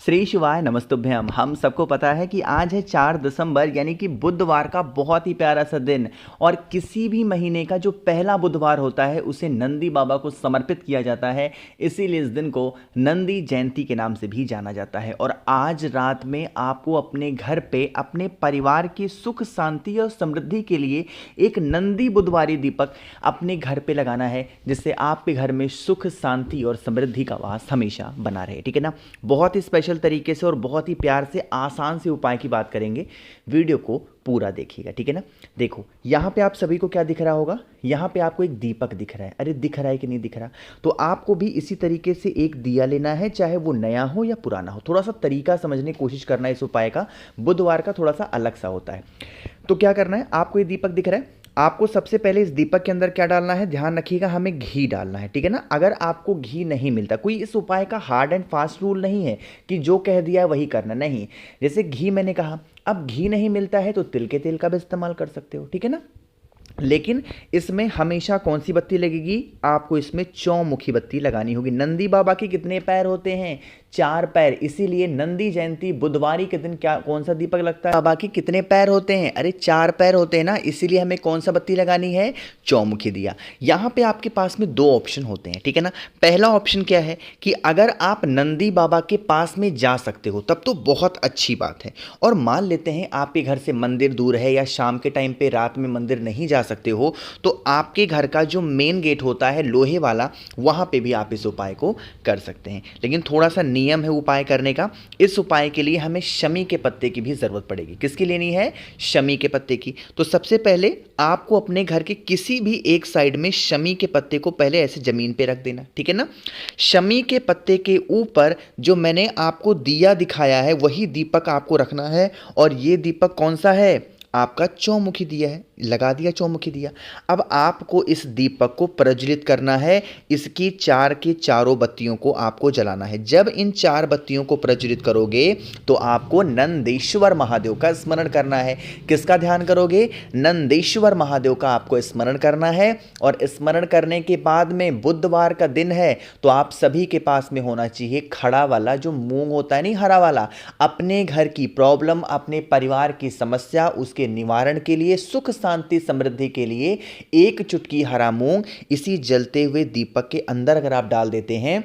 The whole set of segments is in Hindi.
श्री शिवाय नमस्तुभ्यम। हम सबको पता है कि आज है 4 दिसंबर यानी कि बुधवार का बहुत ही प्यारा सा दिन। और किसी भी महीने का जो पहला बुधवार होता है उसे नंदी बाबा को समर्पित किया जाता है। इसीलिए इस दिन को नंदी जयंती के नाम से भी जाना जाता है। और आज रात में आपको अपने घर पे अपने परिवार की सुख शांति और समृद्धि के लिए एक नंदी बुधवारी दीपक अपने घर पे लगाना है, जिससे आपके घर में सुख शांति और समृद्धि का वास हमेशा बना रहे। ठीक है ना। बहुत ही स्पेशल तरीके से और बहुत ही प्यार से आसान से उपाय की बात करेंगे। वीडियो को पूरा देखिएगा, ठीक है ना। देखो यहाँ पे आप सभी को क्या दिख रहा होगा, यहाँ पे आपको एक दीपक दिख रहा है। अरे दिख रहा है कि नहीं दिख रहा? तो आपको भी इसी तरीके से एक दिया लेना है, चाहे वो नया हो या पुराना हो। थोड़ा सा तरीका समझने की कोशिश करना है इस उपाय का। बुधवार का थोड़ा सा अलग सा होता है। तो क्या करना है, आपको ये दीपक दिख रहा है, आपको सबसे पहले इस दीपक के अंदर क्या डालना है, ध्यान रखिएगा, हमें घी डालना है। ठीक है ना। अगर आपको घी नहीं मिलता, कोई इस उपाय का हार्ड एंड फास्ट रूल नहीं है कि जो कह दिया वही करना, नहीं। जैसे घी मैंने कहा, अब घी नहीं मिलता है तो तिल के तेल का भी इस्तेमाल कर सकते हो। ठीक है ना। लेकिन इसमें हमेशा कौन सी बत्ती लगेगी, आपको इसमें चौमुखी बत्ती लगानी होगी। नंदी बाबा के कितने पैर होते हैं? 4 पैर। इसीलिए नंदी जयंती बुधवारी के दिन क्या कौन सा दीपक लगता है? बाबा के कितने पैर होते हैं? अरे 4 पैर होते हैं ना। इसीलिए हमें कौन सा बत्ती लगानी है? चौमुखी दिया। यहाँ पे आपके पास में 2 ऑप्शन होते हैं। ठीक है ना। पहला ऑप्शन क्या है कि अगर आप नंदी बाबा के पास में जा सकते हो तब तो बहुत अच्छी बात है। और मान लेते हैं आपके घर से मंदिर दूर है या शाम के टाइम पे रात में मंदिर नहीं जा सकते हो, तो आपके घर का जो मेन गेट होता है लोहे वाला, वहां पे भी आप इस उपाय को कर सकते हैं। लेकिन थोड़ा सा नियम है उपाय करने का। इस उपाय के लिए हमें शमी के पत्ते की भी जरूरत पड़ेगी। किसकी लेनी है? शमी के पत्ते की। तो सबसे पहले आपको अपने घर के किसी भी एक साइड में शमी के पत्ते को पहले ऐसे जमीन पे रख देना। ठीक है ना। शमी के पत्ते के ऊपर जो मैंने आपको दिया दिखाया है वही दीपक आपको रखना है। और ये दीपक कौन सा है? आपका चौमुखी दिया है। लगा दिया चौमुखी दिया। अब आपको इस दीपक को प्रज्वलित करना है। इसकी 4 की चारों बत्तियों को आपको जलाना है। जब इन 4 बत्तियों को प्रज्वलित करोगे तो आपको नंदेश्वर महादेव का स्मरण करना है। किसका ध्यान करोगे? नंदेश्वर महादेव का आपको स्मरण करना है। और स्मरण करने के बाद में बुधवार का दिन है तो आप सभी के पास में होना चाहिए खड़ा वाला जो मूंग होता है, नहीं हरा वाला। अपने घर की प्रॉब्लम, अपने परिवार की समस्या, उसके निवारण के लिए, सुख शांति समृद्धि के लिए 1 चुटकी हरा मूंग इसी जलते हुए दीपक के अंदर अगर आप डाल देते हैं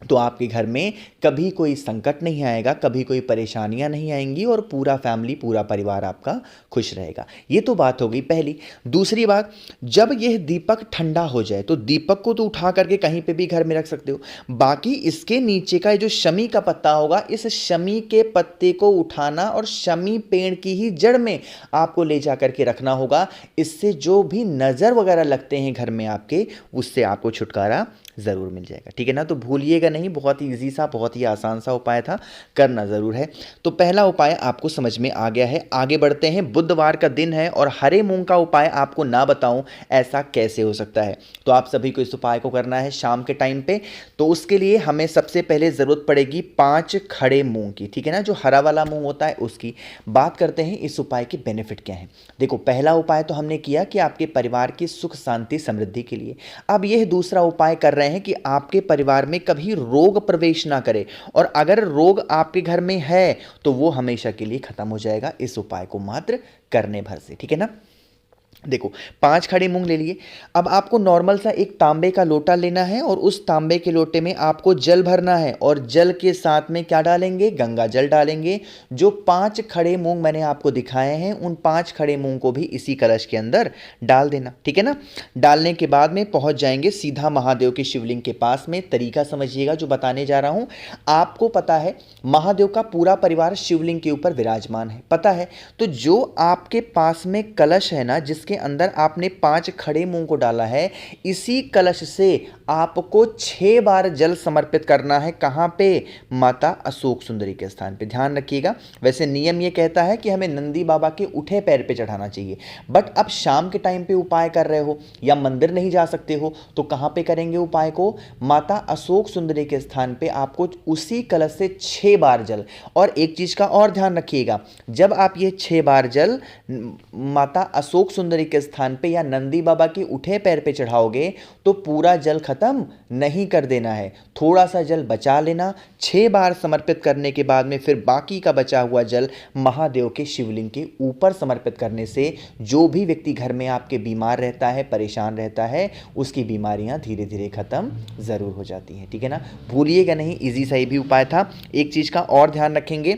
तो आपके घर में कभी कोई संकट नहीं आएगा, कभी कोई परेशानियां नहीं आएंगी और पूरा फैमिली, पूरा परिवार आपका खुश रहेगा। ये तो बात हो गई पहली। दूसरी बात, जब यह दीपक ठंडा हो जाए तो दीपक को तो उठा करके कहीं पे भी घर में रख सकते हो। बाकी इसके नीचे का जो शमी का पत्ता होगा, इस शमी के पत्ते को उठाना और शमी पेड़ की ही जड़ में आपको ले जा करके रखना होगा। इससे जो भी नज़र वगैरह लगते हैं घर में आपके, उससे आपको छुटकारा ज़रूर मिल जाएगा। ठीक है ना। तो भूलिएगा नहीं, बहुत ही ईजी सा, बहुत ही आसान सा उपाय था, करना ज़रूर है। तो पहला उपाय आपको समझ में आ गया है। आगे बढ़ते हैं। बुधवार का दिन है और हरे मूंग का उपाय आपको ना बताऊं ऐसा कैसे हो सकता है। तो आप सभी को इस उपाय को करना है शाम के टाइम पे। तो उसके लिए हमें सबसे पहले ज़रूरत पड़ेगी 5 खड़े मूंग की। ठीक है ना। जो हरा वाला मूंग होता है उसकी। बात करते हैं इस उपाय के बेनिफिट क्या है। देखो, पहला उपाय तो हमने किया कि आपके परिवार की सुख शांति समृद्धि के लिए। अब यह दूसरा उपाय कर रहे हैं कि आपके परिवार में कभी रोग प्रवेश ना करे। और अगर रोग आपके घर में है तो वो हमेशा के लिए खत्म हो जाएगा इस उपाय को मात्र करने भर से। ठीक है ना। देखो, 5 खड़े मूंग ले लिए। अब आपको नॉर्मल सा एक तांबे का लोटा लेना है और उस तांबे के लोटे में आपको जल भरना है। और जल के साथ में क्या डालेंगे? गंगा जल डालेंगे। जो 5 खड़े मूंग मैंने आपको दिखाए हैं उन 5 खड़े मूंग को भी इसी कलश के अंदर डाल देना। ठीक है ना। डालने के बाद में पहुंच जाएंगे सीधा महादेव के शिवलिंग के पास में। तरीका समझिएगा जो बताने जा रहा हूं। आपको पता है महादेव का पूरा परिवार शिवलिंग के ऊपर विराजमान है, पता है। तो जो आपके पास में कलश है ना, जिसके अंदर आपने 5 खड़े मूंग को डाला है, इसी कलश से आपको 6 बार जल समर्पित करना है। कहां पे? माता अशोक सुंदरी के स्थान पे। ध्यान रखिएगा। वैसे नियम यह कहता है कि हमें नंदी बाबा के उठे पैर पे चढ़ाना चाहिए, बट अब शाम के टाइम पे उपाय कर रहे हो या मंदिर नहीं जा सकते हो तो कहां पे करेंगे उपाय को? माता अशोक सुंदरी के स्थान पे आपको उसी कलश से 6 बार जल। और एक चीज का और ध्यान रखिएगा, जब आप ये 6 बार जल माता अशोक सुंदरी धनवंतरी के स्थान पे या नंदी बाबा के उठे पैर पे चढ़ाओगे तो पूरा जल खत्म नहीं कर देना है, थोड़ा सा जल बचा लेना। 6 बार समर्पित करने के बाद में फिर बाकी का बचा हुआ जल महादेव के शिवलिंग के ऊपर समर्पित करने से जो भी व्यक्ति घर में आपके बीमार रहता है, परेशान रहता है, उसकी बीमारियां धीरे धीरे खत्म जरूर हो जाती हैं। ठीक है ना, भूलिएगा नहीं, इजी सा ही भी उपाय था। एक चीज का और ध्यान रखेंगे,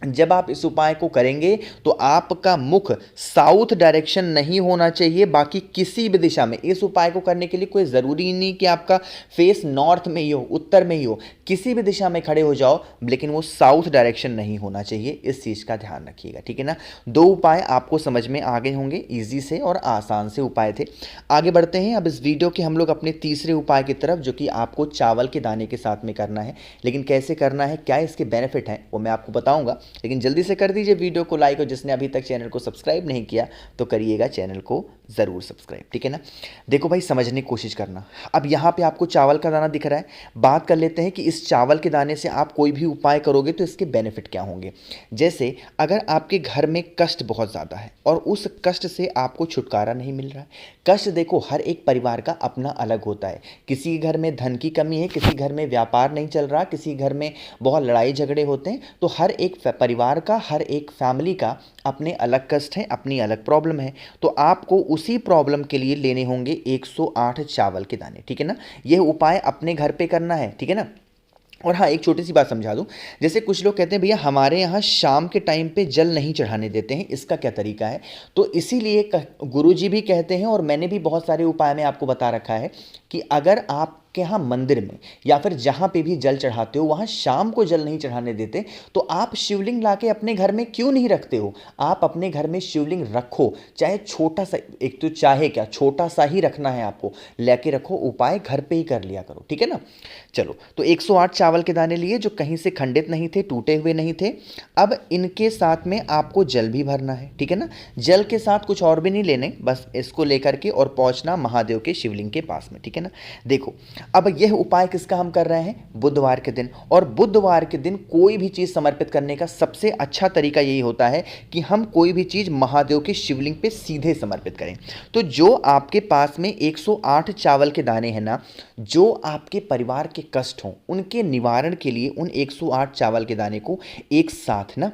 जब आप इस उपाय को करेंगे तो आपका मुख साउथ डायरेक्शन नहीं होना चाहिए, बाकी किसी भी दिशा में। इस उपाय को करने के लिए कोई ज़रूरी नहीं कि आपका फेस नॉर्थ में ही हो, उत्तर में ही हो, किसी भी दिशा में खड़े हो जाओ, लेकिन वो साउथ डायरेक्शन नहीं होना चाहिए। इस चीज़ का ध्यान रखिएगा। ठीक है ना, 2 उपाय आपको समझ में आ गए होंगे, ईजी से और आसान से उपाय थे। आगे बढ़ते हैं अब इस वीडियो के हम लोग अपने तीसरे उपाय की तरफ, जो कि आपको चावल के दाने के साथ में करना है। लेकिन कैसे करना है, क्या इसके बेनिफिट हैं, वो मैं आपको बताऊंगा। लेकिन जल्दी से कर दीजिए वीडियो को लाइक, और जिसने अभी तक चैनल को सब्सक्राइब नहीं किया तो करिएगा चैनल को ज़रूर सब्सक्राइब। ठीक है ना, देखो भाई, समझने की कोशिश करना। अब यहाँ पे आपको चावल का दाना दिख रहा है, बात कर लेते हैं कि इस चावल के दाने से आप कोई भी उपाय करोगे तो इसके बेनिफिट क्या होंगे। जैसे अगर आपके घर में कष्ट बहुत ज़्यादा है और उस कष्ट से आपको छुटकारा नहीं मिल रहा है, कष्ट देखो हर एक परिवार का अपना अलग होता है। किसी घर में धन की कमी है, किसी घर में व्यापार नहीं चल रहा, किसी घर में बहुत लड़ाई झगड़े होते हैं, तो हर एक परिवार का, हर एक फैमिली का अपने अलग कष्ट है, अपनी अलग प्रॉब्लम है। तो आपको उसी प्रॉब्लम के लिए लेने होंगे 108 चावल के दाने। ठीक है ना, यह उपाय अपने घर पे करना है। ठीक है ना, और हाँ, एक छोटी सी बात समझा दूं, जैसे कुछ लोग कहते हैं भैया हमारे यहाँ शाम के टाइम पे जल नहीं चढ़ाने देते हैं, इसका क्या तरीका है। तो इसीलिए गुरुजी भी कहते हैं, और मैंने भी बहुत सारे उपाय में आपको बता रखा है कि अगर आपके यहाँ मंदिर में या फिर जहाँ पे भी जल चढ़ाते हो वहाँ शाम को जल नहीं चढ़ाने देते, तो आप शिवलिंग लाके अपने घर में क्यों नहीं रखते हो। आप अपने घर में शिवलिंग रखो, चाहे छोटा सा, एक तो चाहे क्या छोटा सा ही रखना है आपको, लेके रखो, उपाय घर पे ही कर लिया करो। ठीक है ना, चलो, तो 108 चावल के दाने लिए जो कहीं से खंडित नहीं थे, टूटे हुए नहीं थे। अब इनके साथ में आपको जल भी भरना है। ठीक है ना, जल के साथ कुछ और भी नहीं लेने, बस इसको लेकर के और पहुंचना महादेव के शिवलिंग के पास में। ठीक है ना, देखो अब यह उपाय किसका हम कर रहे हैं, बुधवार के दिन। और बुधवार के दिन कोई भी चीज़ समर्पित करने का सबसे अच्छा तरीका यही होता है कि हम कोई भी चीज़ महादेव के शिवलिंग पे सीधे समर्पित करें। तो जो आपके पास में 108 चावल के दाने हैं ना, जो आपके परिवार के कष्ट हों उनके निवारण के लिए उन 108 चावल के दाने को एक साथ ना,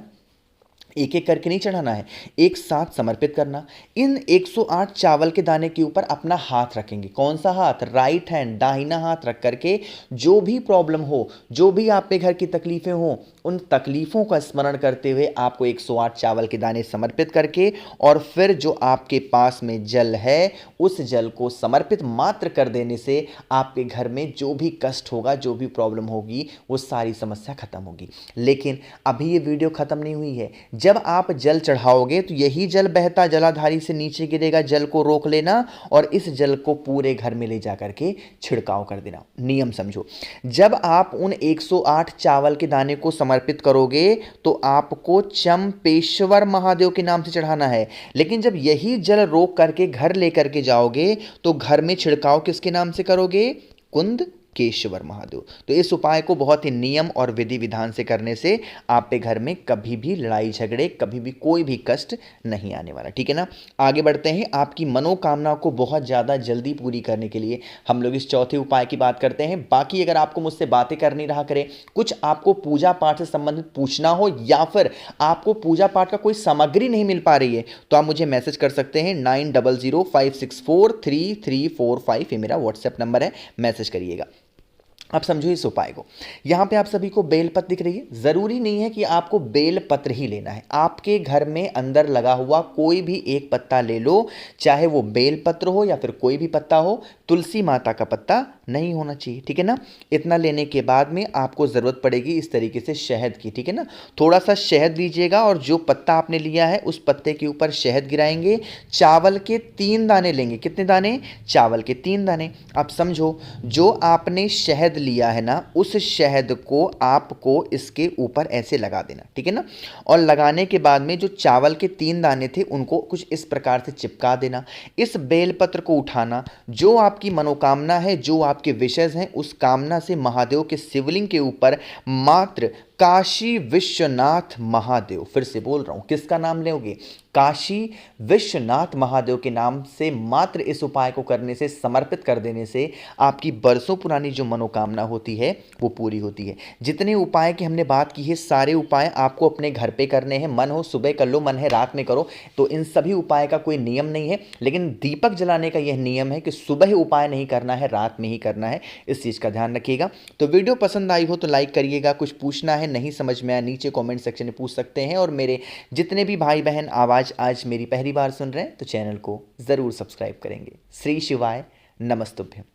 एक एक करके नहीं चढ़ाना है, एक साथ समर्पित करना। इन 108 चावल के दाने के ऊपर अपना हाथ रखेंगे। कौन सा हाथ, राइट हैंड, दाहिना हाथ रख करके जो भी प्रॉब्लम हो, जो भी आपके घर की तकलीफें हो, उन तकलीफ़ों का स्मरण करते हुए आपको 108 चावल के दाने समर्पित करके, और फिर जो आपके पास में जल है उस जल को समर्पित मात्र कर देने से आपके घर में जो भी कष्ट होगा, जो भी प्रॉब्लम होगी, वो सारी समस्या खत्म होगी। लेकिन अभी ये वीडियो खत्म नहीं हुई है। जब आप जल चढ़ाओगे तो यही जल बहता जलाधारी से नीचे गिरेगा, जल को रोक लेना और इस जल को पूरे घर में ले जाकर के छिड़काव कर देना। नियम समझो, जब आप उन 108 चावल के दाने को समर्पित करोगे तो आपको चंपेश्वर महादेव के नाम से चढ़ाना है। लेकिन जब यही जल रोक करके घर लेकर के जाओगे तो घर में छिड़काव किसके नाम से करोगे, कुंद केशवर महादेव। तो इस उपाय को बहुत ही नियम और विधि विधान से करने से आपके घर में कभी भी लड़ाई झगड़े, कभी भी कोई भी कष्ट नहीं आने वाला। ठीक है ना, आगे बढ़ते हैं। आपकी मनोकामना को बहुत ज़्यादा जल्दी पूरी करने के लिए हम लोग इस चौथे उपाय की बात करते हैं। बाकी अगर आपको मुझसे बातें करनी रहा करे, कुछ आपको पूजा पाठ से संबंधित पूछना हो, या फिर आपको पूजा पाठ का कोई सामग्री नहीं मिल पा रही है, तो आप मुझे मैसेज कर सकते हैं 9005643345। ये मेरा व्हाट्सएप नंबर है, मैसेज करिएगा। अब समझो इस उपाय को। यहाँ पे आप सभी को बेलपत्र दिख रही है, ज़रूरी नहीं है कि आपको बेलपत्र ही लेना है। आपके घर में अंदर लगा हुआ कोई भी एक पत्ता ले लो, चाहे वो बेलपत्र हो या फिर कोई भी पत्ता हो, तुलसी माता का पत्ता नहीं होना चाहिए। ठीक है ना, इतना लेने के बाद में आपको ज़रूरत पड़ेगी इस तरीके से शहद की। ठीक है ना, थोड़ा सा शहद लीजिएगा और जो पत्ता आपने लिया है उस पत्ते के ऊपर शहद गिराएंगे। चावल के 3 दाने लेंगे। कितने दाने, चावल के 3 दाने। अब समझो, जो आपने शहद लिया है ना, उस शहद को आपको इसके ऊपर ऐसे लगा देना। ठीक है ना, और लगाने के बाद में जो चावल के 3 दाने थे उनको कुछ इस प्रकार से चिपका देना। इस बेलपत्र को उठाना, जो आपकी मनोकामना है, जो आपके विशेष हैं, उस कामना से महादेव के शिवलिंग के ऊपर मात्र काशी विश्वनाथ महादेव, फिर से बोल रहा हूं, किसका नाम लोगे? काशी विश्वनाथ महादेव के नाम से मात्र इस उपाय को करने से, समर्पित कर देने से आपकी बरसों पुरानी जो मनोकामना होती है वो पूरी होती है। जितने उपाय की हमने बात की है, सारे उपाय आपको अपने घर पे करने हैं। मन हो सुबह कर लो, मन है रात में करो। तो इन सभी उपाय का कोई नियम नहीं है, लेकिन दीपक जलाने का यह नियम है कि सुबह उपाय नहीं करना है, रात में ही करना है। इस चीज़ का ध्यान रखिएगा। तो वीडियो पसंद आई हो तो लाइक करिएगा। कुछ पूछना है, नहीं समझ में आया, नीचे कॉमेंट सेक्शन में पूछ सकते हैं। और मेरे जितने भी भाई बहन आज मेरी पहली बार सुन रहे हैं तो चैनल को ज़रूर सब्सक्राइब करेंगे। श्री शिवाय नमस्तुभ्यम।